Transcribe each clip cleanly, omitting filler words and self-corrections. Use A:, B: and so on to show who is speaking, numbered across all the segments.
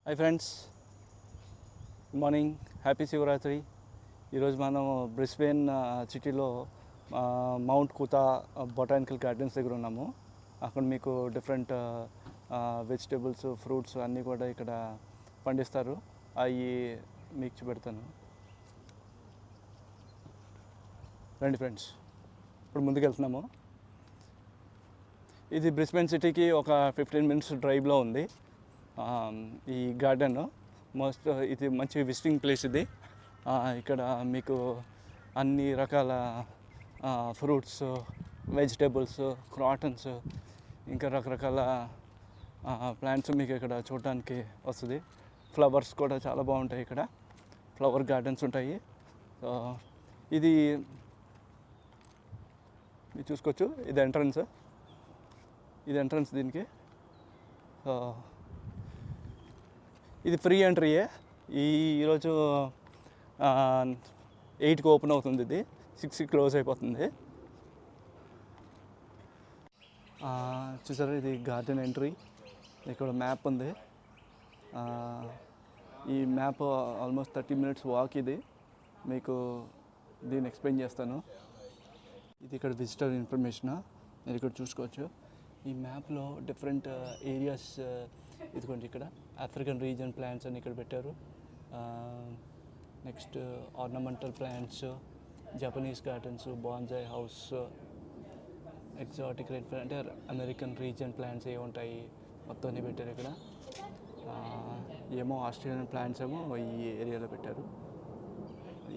A: Hi friends, good morning, happy Shivaratri. ఈరోజు మనం Brisbane సిటీలో మౌంట్ కూతా బొటానికల్ గార్డెన్స్ దగ్గర ఉన్నాము. అక్కడ మీకు డిఫరెంట్ వెజిటేబుల్స్, ఫ్రూట్స్ అన్నీ కూడా ఇక్కడ పండిస్తారు. అవి మీకు చూపెడతాను. రండి ఫ్రెండ్స్, ఇప్పుడు ముందుకు వెళ్తున్నాము. ఇది బ్రిస్బేన్ సిటీకి ఒక 15 మినిట్స్ డ్రైవ్లో ఉంది ఈ గార్డెన్. ఇది మంచి విజిటింగ్ ప్లేస్. ఇది ఇక్కడ మీకు అన్ని రకాల ఫ్రూట్స్, వెజిటేబుల్స్, క్రాటన్స్, ఇంకా రకరకాల ప్లాంట్స్ మీకు ఇక్కడ చూడడానికి వస్తుంది. ఫ్లవర్స్ కూడా చాలా బాగుంటాయి. ఇక్కడ ఫ్లవర్ గార్డెన్స్ ఉంటాయి. ఇది మీరు చూసుకోవచ్చు. ఇది ఎంట్రన్స్ దీనికి. ఇది ఫ్రీ ఎంట్రీయే. ఈరోజు 8కి ఓపెన్ అవుతుంది. ఇది 6కి క్లోజ్ అయిపోతుంది. చూసారా, ఇది గార్డెన్ ఎంట్రీ. ఇక్కడ మ్యాప్ ఉంది. ఈ మ్యాప్ ఆల్మోస్ట్ 30 మినిట్స్ వాక్. ఇది మీకు దీన్ని ఎక్స్ప్లెయిన్ చేస్తాను. ఇది ఇక్కడ విజిటర్ ఇన్ఫర్మేషన్ మీరు ఇక్కడ చూసుకోవచ్చు. ఈ మ్యాప్లో డిఫరెంట్ ఏరియాస్ ఇదిగోండి. ఇక్కడ ఆఫ్రికన్ రీజన్ ప్లాంట్స్ అని ఇక్కడ పెట్టారు. Next ornamental plants, Japanese gardens, bonsai house, exotic red plant, American region plants ఏ ఉంటాయి మొత్తం అన్నీ పెట్టారు ఇక్కడ. ఏమో ఆస్ట్రేలియన్ ప్లాంట్స్ ఏమో ఈ ఏరియాలో పెట్టారు.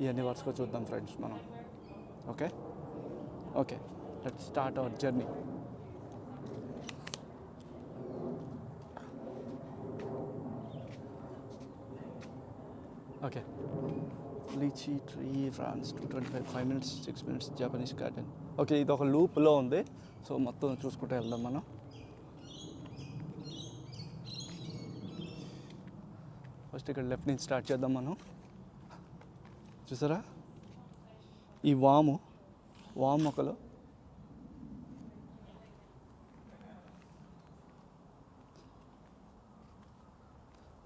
A: ఇవన్నీ వరుసగా చూద్దాం ఫ్రెండ్స్ మనం. Okay let's start our journey. Okay, litchi tree, France 225, 5 minutes, 6 minutes, Japanese garden. Okay, ఇది ఒక లూప్లో ఉంది. సో మొత్తం చూసుకుంటూ వెళ్దాం మనం. ఫస్ట్ ఇక్కడ లెఫ్ట్ నుంచి స్టార్ట్ చేద్దాం మనం. చూసారా, ఈ వాము మొక్కలు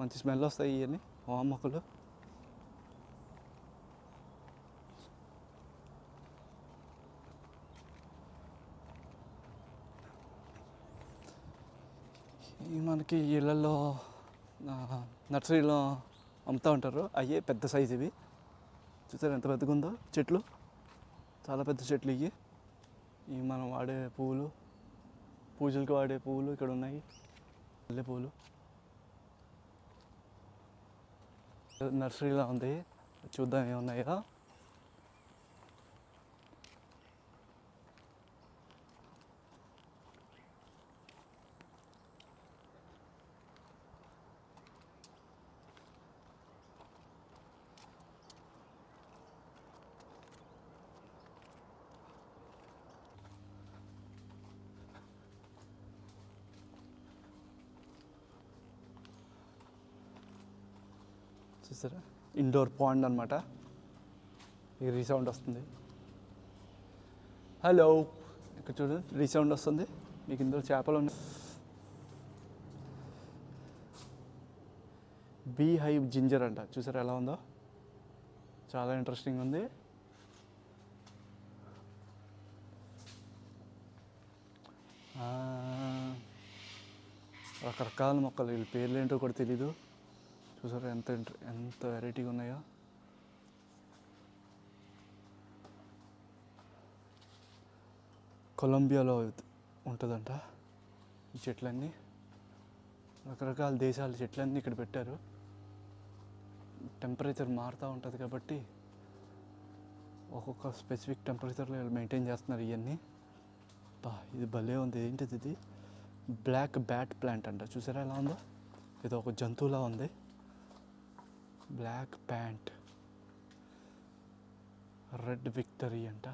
A: మంచి స్మెల్ వస్తాయి. ఇవన్నీ వాము మొక్కలు. మనకి ఇళ్ళల్లో నర్సరీలో అమ్ముతూ ఉంటారు. అయ్యే పెద్ద సైజు ఇవి. చూసారు ఎంత పెద్దగా ఉందో. చెట్లు చాలా పెద్ద చెట్లు. ఇవి మనం వాడే పువ్వులు, పూజలకు వాడే పువ్వులు ఇక్కడ ఉన్నాయి. మల్లె పువ్వులు. నర్సరీలో ఉంది, చూద్దాం ఏమున్నాయో. చూసారా, ఇండోర్ పాండ్ అనమాట. ఈ రీసౌండ్ వస్తుంది. హలో, ఇక్కడ చూడండి, రీసౌండ్ వస్తుంది. మీకు ఇందులో చేపలు ఉన్నాయి. బీ హైవ్ జింజర్ అంట. చూసారా ఎలా ఉందో, చాలా ఇంట్రెస్టింగ్ ఉంది. రకరకాల మొక్కలు, వీళ్ళ పేర్లు ఏంటో కూడా తెలీదు. చూసారా ఎంత వెరైటీగా ఉన్నాయో. కొలంబియాలో ఉంటుందంట ఈ చెట్లన్నీ. రకరకాల దేశాల చెట్లన్నీ ఇక్కడ పెట్టారు. టెంపరేచర్ మారుతూ ఉంటుంది కాబట్టి ఒక్కొక్క స్పెసిఫిక్ టెంపరేచర్లో మెయింటైన్ చేస్తున్నారు ఇవన్నీ. ఇది భలే ఉంది. ఏంటిది ఇది? బ్లాక్ బ్యాట్ ప్లాంట్ అంట. చూసారా ఎలా ఉందో, ఏదో ఒక జంతువులా ఉంది. బ్లాక్ ప్యాంట్, రెడ్ విక్టరీ అంట.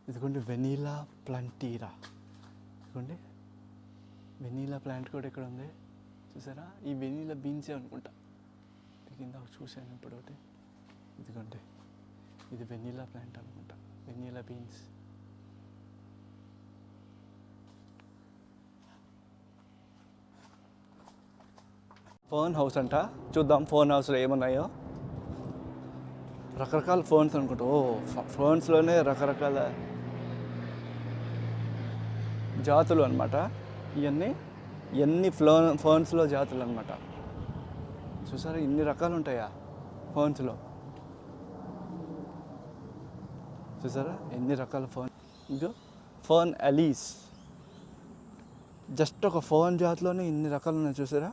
A: ఇదిగోండి వెనీలా ప్లాంటీరా. ఇదిగోండి వెనీలా ప్లాంట్ కూడా ఇక్కడ ఉంది. చూసారా, ఈ వెనీలా బీన్సే అనుకుంటా. కింద చూశాను ఇప్పుడు ఒకటి. ఇదిగోండి, ఇది వెనీలా ప్లాంట్ అనుకుంటా. బీన్స్. ఫోన్ హౌస్ అంట, చూద్దాం ఫోన్ హౌస్లో ఏమున్నాయో. రకరకాల ఫోన్స్ అనుకుంటా. ఓ ఫోన్స్లోనే రకరకాల జాతులు అనమాట ఇవన్నీ. ఎన్ని ఫోన్స్లో జాతులు అనమాట. చూసారా ఇన్ని రకాలు ఉంటాయా ఫోన్స్లో. చూసారా ఎన్ని రకాల ఫోన్. ఇంకా ఫోన్ అలీస్, జస్ట్ ఒక ఫోన్ జాతిలోనే ఇన్ని రకాలు ఉన్నాయి చూసారా.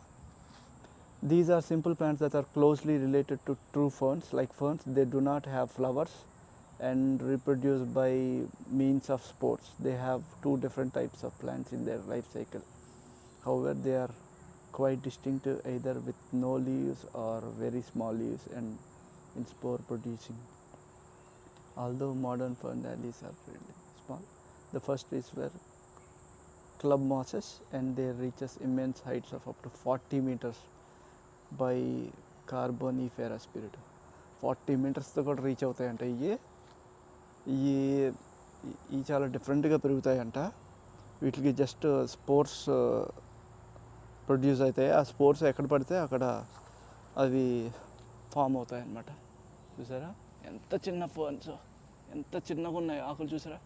A: These are simple plants that are closely related to true ferns. Like ferns, they do not have flowers and reproduce by means of spores. They have two different types of plants in their life cycle. However, they are quite distinct, either with no leaves or very small leaves and in spore producing. Although modern fern alleys are really small, the first trees were club mosses and they reaches immense heights of up to 40 meters by carboniferous period. 40 మీటర్స్తో కూడా reach అవుతాయంట. ఇవి చాలా డిఫరెంట్గా పెరుగుతాయంట. వీటికి just spores produce అవుతాయి. ఆ sports ఎక్కడ పడితే అక్కడ అవి ఫామ్ అవుతాయి అన్నమాట. చూసారా ఎంత చిన్న ఫోన్స్, ఎంత చిన్నగా ఉన్నాయి ఆకులు. చూసారా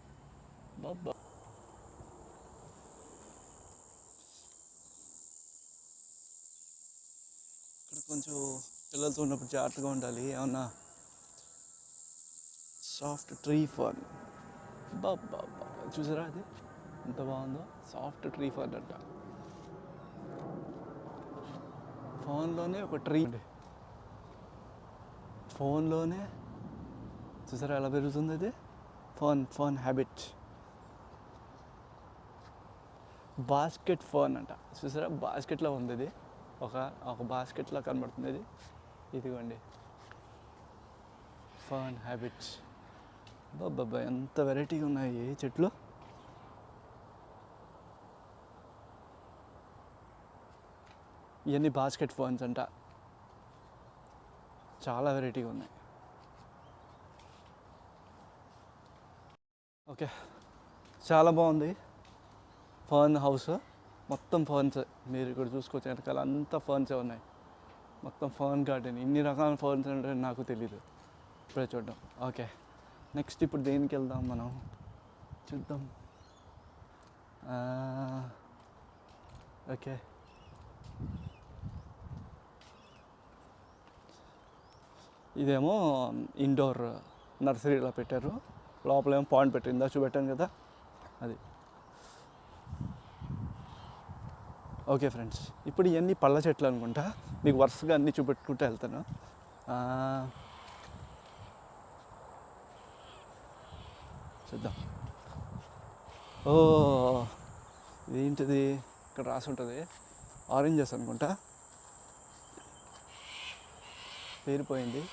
A: బాబా. ఇక్కడ కొంచెం పిల్లలతో ఉన్నప్పుడు జాగ్రత్తగా ఉండాలి. ఏమన్నా సాఫ్ట్ ట్రీ ఫర్న్. బాబా చూసారా అది ఎంత బాగుందో. సాఫ్ట్ ట్రీ ఫర్న్ అంట. ఫోన్లోనే ఒక ట్రీ అండి. ఫోన్లోనే చూసారా ఎలా పెరుగుతుంది అది. Phone habit. బాస్కెట్ ఫోన్ అంట. చూసారా బాస్కెట్లో ఉంది ఇది. ఒక బాస్కెట్లో కనబడుతుంది ఇది. ఇదిగోండి ఫోన్ హ్యాబిట్స్. బాబా ఎంత వెరైటీగా ఉన్నాయి చెట్లు. ఇవన్నీ బాస్కెట్ ఫోన్స్ అంట. చాలా వెరైటీగా ఉన్నాయి. ఓకే చాలా బాగుంది ఫర్న్ హౌస్. మొత్తం ఫర్న్స్ మీరు ఇక్కడ చూసుకోవచ్చు. వెనకాల అంతా ఫర్న్సే ఉన్నాయి. మొత్తం ఫర్న్ గార్డెన్. ఇన్ని రకాల ఫర్న్స్ అంటే నాకు తెలీదు, ఇప్పుడే చూద్దాం. ఓకే నెక్స్ట్ ఇప్పుడు దేనికి వెళ్దాం మనం చూద్దాం. ఓకే ఇదేమో ఇండోర్ నర్సరీలో పెట్టారు. లోపల ఏమో పాండ్ పెట్టారు. ఇందా చూపెట్టాను కదా అది. ఓకే ఫ్రెండ్స్, ఇప్పుడు ఇవన్నీ పళ్ళ చెట్లు అనుకుంటా. మీకు వరుసగా అన్నీ చూపెట్టుకుంటూ వెళ్తాను. చూద్దాం. ఓ ఇదేంటిది ఇక్కడ రాసి ఉంటుంది. ఆరెంజెస్ అనుకుంటా. పేరిపోయింది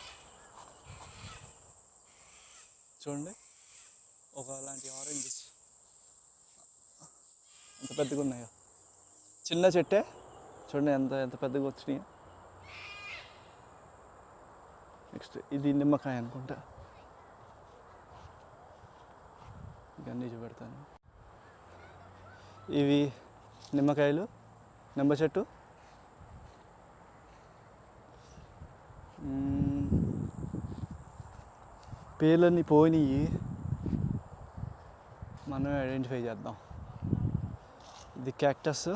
A: చూడండి. ఒకలాంటి ఆరెంజెస్ ఎంత పెద్దగా ఉన్నాయో. చిన్న చెట్టే చూడండి ఎంత పెద్దగా వచ్చినాయో. నెక్స్ట్ ఇది నిమ్మకాయ అనుకుంటా. ఇవన్నీ చూపెడతాను. ఇవి నిమ్మకాయలు, నిమ్మ చెట్టు. పేర్లన్నీ పోయినాయి, మనం ఐడెంటిఫై చేద్దాం. ఇది cactus.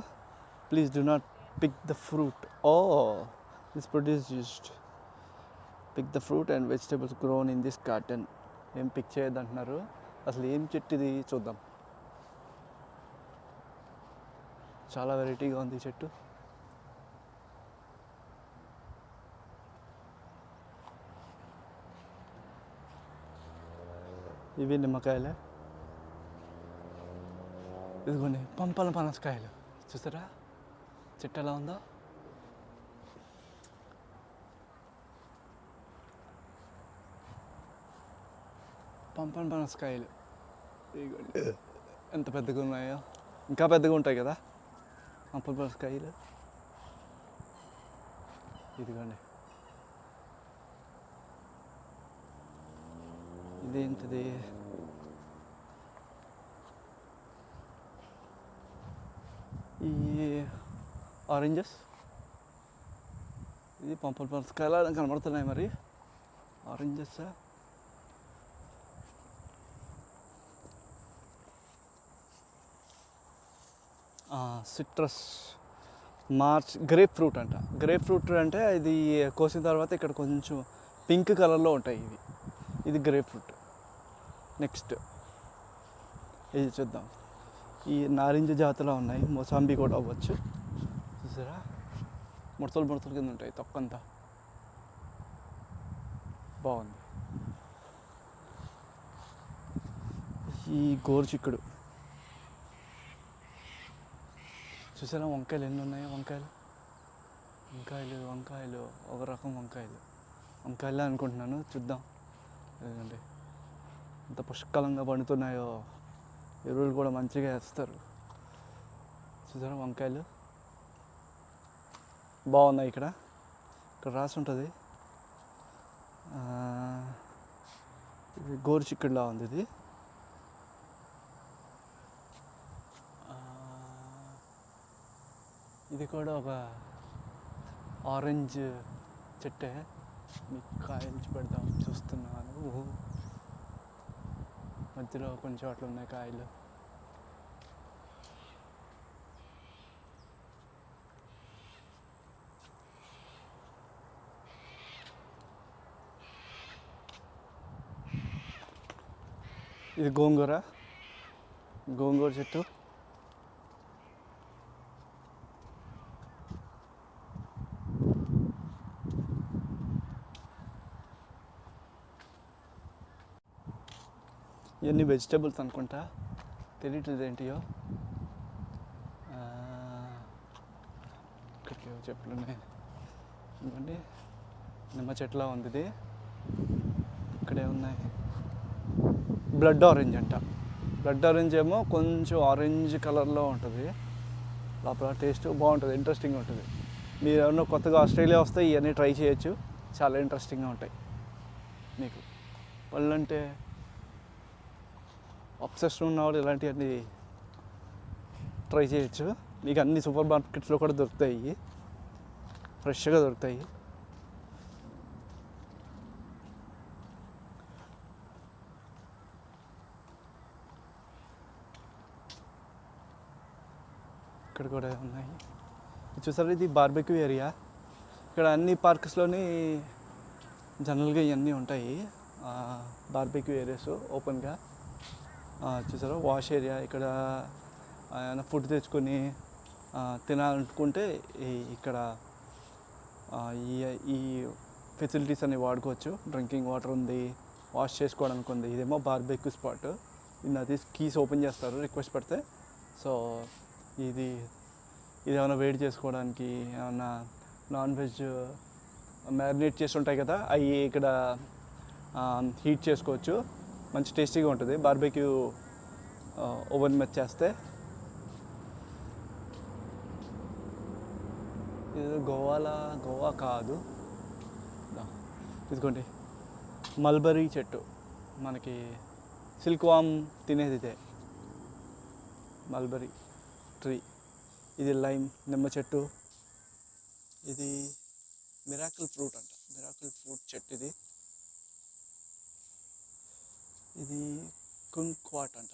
A: Please do not pick the fruit. This produce used pick the fruit and vegetables grown in this garden. ఏం పిక్ చేయొద్దంటున్నారు. అసలు ఏం చెట్టు ఇది చూద్దాం. చాలా వెరైటీగా ఉంది ఈ చెట్టు. ఇవి నిమ్మకాయలే. ఇదిగోండి పంపల పనసకాయలు. చూసారా చెట్టు ఎలా ఉందో. పంపల పనసకాయలు ఇదిగోండి ఎంత పెద్దగా ఉన్నాయో. ఇంకా పెద్దగా ఉంటాయి కదా పంపల పనసకాయలు. ఇదిగోండి ఇదేంటిది ఈ ఆరెంజెస్, ఇది పంపల పనసకాయలా కనబడుతున్నాయి మరి. Oranges, citrus, March, grape fruit అంట. గ్రేప్ ఫ్రూట్ అంటే ఇది కోసిన తర్వాత ఇక్కడ కొంచెం పింక్ కలర్లో ఉంటాయి ఇవి. ఇది గ్రేప్ ఫ్రూట్. నెక్స్ట్ ఇది చూద్దాం. ఈ నారింజ జాతిలో ఉన్నాయి, మొసాంబి కూడా అవ్వచ్చు. చూసారా, ముడతలు ముడతలు కింద ఉంటాయి తొక్కంతా. బాగుంది. ఈ గోరుచిక్కుడు చూసారా, వంకాయలు ఎన్ని ఉన్నాయో. వంకాయలు వంకాయలు వంకాయలు ఒక రకం వంకాయలు. వంకాయలే అనుకుంటున్నాను, చూద్దాం. లేదండి ఎంత పుష్కలంగా పండుతున్నాయో. ఎరువులు కూడా మంచిగా వేస్తారు. చూసారా వంకాయలు బాగున్నాయి. ఇక్కడ ఇక్కడ రాసి ఉంటుంది. ఇది గోరుచిక్కుడులా ఉంది. ఇది ఇది కూడా ఒక ఆరెంజ్ చెట్టే. మీకు కాయలు పెడదాం చూస్తున్నాను. మధ్యలో కొంచెం అట్లా ఉన్నాయి కాయలు. ఇది గోంగూర, గోంగూర చెట్టు. ఇవన్నీ వెజిటేబుల్స్ అనుకుంటా, తెలియట్లేదు ఏంటియో. ఇక్కడికి చెట్లు ఉన్నాయి. ఇవ్వండి, నిమ్మ చెట్లా ఉంది ఇది. ఇక్కడే ఉన్నాయి. బ్లడ్ ఆరెంజ్ అంట. బ్లడ్ ఆరెంజ్ ఏమో కొంచెం ఆరెంజ్ కలర్లో ఉంటుంది. లోపల టేస్ట్ బాగుంటుంది, ఇంట్రెస్టింగ్గా ఉంటుంది. మీరు ఎవరినో కొత్తగా ఆస్ట్రేలియా వస్తే ఇవన్నీ ట్రై చేయొచ్చు, చాలా ఇంట్రెస్టింగ్గా ఉంటాయి. మీకు పళ్ళు అంటే అబ్సెషన్ ఉన్నవాళ్ళు ఇలాంటివన్నీ ట్రై చేయొచ్చు. మీకు అన్ని సూపర్ మార్కెట్స్లో కూడా దొరుకుతాయి, ఫ్రెష్గా దొరుకుతాయి. ఇక్కడ కూడా ఉన్నాయి. చూసారా, ఇది బార్బెక్యూ ఏరియా. ఇక్కడ అన్ని పార్క్స్లోని జనరల్గా ఇవన్నీ ఉంటాయి, బార్బెక్యూ ఏరియాస్ ఓపెన్గా. చూసారా, వాష్ ఏరియా. ఇక్కడ ఏమైనా ఫుడ్ తెచ్చుకొని తినాలనుకుంటే ఇక్కడ ఈ ఫెసిలిటీస్ అన్ని వాడుకోవచ్చు. డ్రింకింగ్ వాటర్ ఉంది, వాష్ చేసుకోవడానికి ఉంది. ఇదేమో బార్బెక్యూ స్పాట్. ఇది అది కీస్ ఓపెన్ చేస్తారు రిక్వెస్ట్ పెడితే. సో ఇది ఏమైనా వేడి చేసుకోవడానికి, ఏమన్నా నాన్ వెజ్ మ్యారినేట్ చేసి ఉంటాయి కదా, అవి ఇక్కడ హీట్ చేసుకోవచ్చు. మంచి టేస్టీగా ఉంటుంది బార్బెక్యూ ఓవెన్ మీద చేస్తే. ఇది గోవా కాదు. ఇదిగోండి, మల్బరీ చెట్టు. మనకి సిల్క్ వామ్ తినేది ఇదే, మల్బరీ ట్రీ. ఇది లైమ్, నిమ్మ చెట్టు. ఇది మిరాకిల్ ఫ్రూట్ అంట, మిరాకిల్ ఫ్రూట్ చెట్టు ఇది. ఇది కుంక్వాట్ అంట.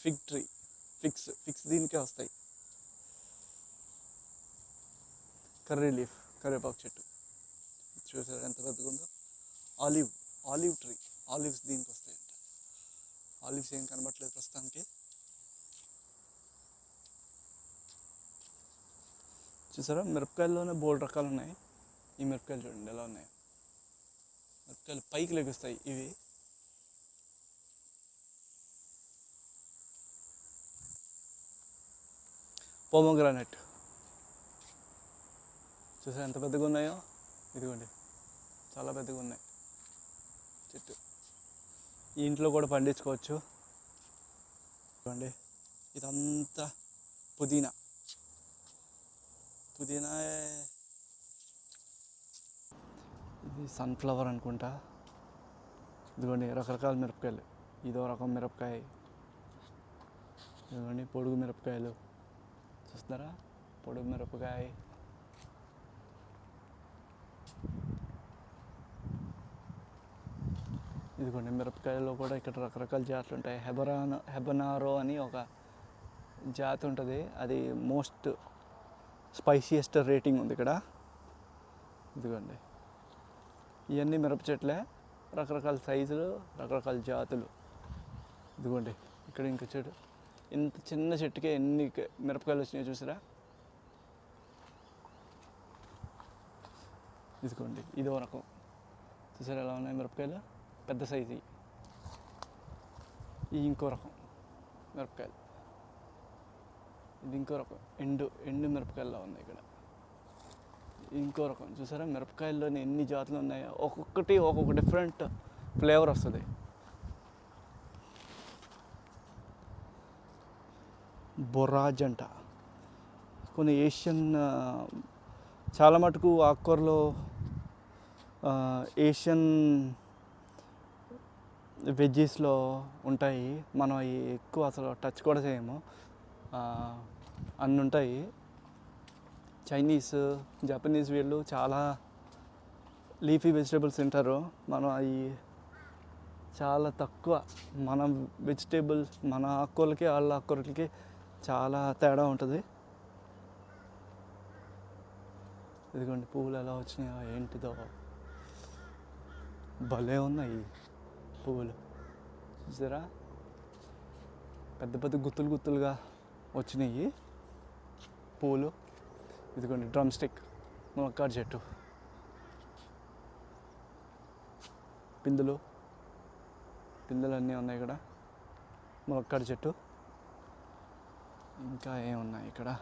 A: ఫిగ్ ట్రీ, ఫిక్స్ దీనికే వస్తాయి. కర్రీ లీఫ్, కరివేపాకు చెట్టు. చూసారు ఎంత పెద్దగా ఉందో. ఆలివ్ ట్రీ, ఆలివ్స్ దీనికి వస్తాయంట. ఆలివ్స్ ఏం కనబట్టలేదు ప్రస్తుతానికి. చూసారా, మిరపకాయల్లోనే బోల్డ్ రకాలు ఉన్నాయి. ఈ మిరపకాయలు చూడండి ఎలా ఉన్నాయి. మిరపకాయలు పైకి లెగుస్తాయి ఇవి. పోమోగ్రానైట్ చూసారా ఎంత పెద్దగా ఉన్నాయో. ఇదిగోండి, చాలా పెద్దగా ఉన్నాయి చెట్టు. ఈ ఇంట్లో కూడా పండించుకోవచ్చు. ఇదిగోండి, ఇదంతా పుదీనా. ఇది సన్ఫ్లవర్ అనుకుంటా. ఇదిగోండి రకరకాల మిరపకాయలు. ఇదో రకం మిరపకాయ, ఇదిగోండి పొడుగు మిరపకాయలు చూస్తున్నారా, పొడుగు మిరపకాయ. ఇదిగోండి మిరపకాయలో కూడా ఇక్కడ రకరకాల జాతులు ఉంటాయి. హెబనారో అని ఒక జాతి ఉంటుంది, అది మోస్ట్ స్పైసియెస్ట్ రేటింగ్ ఉంది ఇక్కడ. ఇదిగోండి ఇవన్నీ మిరప చెట్లే, రకరకాల సైజులు, రకరకాల జాతులు. ఇదిగోండి ఇక్కడ ఇంక చెట్టు, ఇంత చిన్న చెట్టుకే ఎన్ని మిరపకాయలు వచ్చినాయో చూసారా. ఇదిగోండి ఇదో రకం, చూసారా ఎలా ఉన్నాయి మిరపకాయలు, పెద్ద సైజు. ఈ ఇంకో రకం మిరపకాయలు, ఇది ఇంకో రకం ఎండు మిరపకాయల్లో ఉంది ఇక్కడ. ఇంకో రకం చూసారా, మిరపకాయల్లోని ఎన్ని జాతులు ఉన్నాయో, ఒక్కొక్కటి ఒక్కొక్క డిఫరెంట్ ఫ్లేవర్ వస్తుంది. బొరాజ్ అంట, కొన్ని ఏషియన్, చాలా మటుకు ఆకుకూరలో ఏషియన్ వెజ్జీస్లో ఉంటాయి, మనం అవి ఎక్కువ అసలు టచ్ కూడా చేయము, అన్నీ ఉంటాయి. చైనీస్, జపనీస్ వీళ్ళు చాలా లీఫీ వెజిటేబుల్స్ తింటారు, మనం అవి చాలా తక్కువ. మన వెజిటేబుల్స్, మన ఆకుకూరలకి వాళ్ళ ఆకుకూరలకి చాలా తేడా ఉంటుంది. ఇదిగోండి పువ్వులు ఎలా వచ్చినాయో ఏంటిదో, భలే ఉన్నాయి పువ్వులు, చూసారా, పెద్ద పెద్ద గుత్తులు గుత్తులుగా వచ్చినాయి పువ్వులు. ఇదిగోండి డ్రమ్ స్టిక్, మునక్కాడ చెట్టు, పిందులు అన్నీ ఉన్నాయి ఇక్కడ, మునక్కాడ చెట్టు. ఇంకా ఏమున్నాయి ఇక్కడ,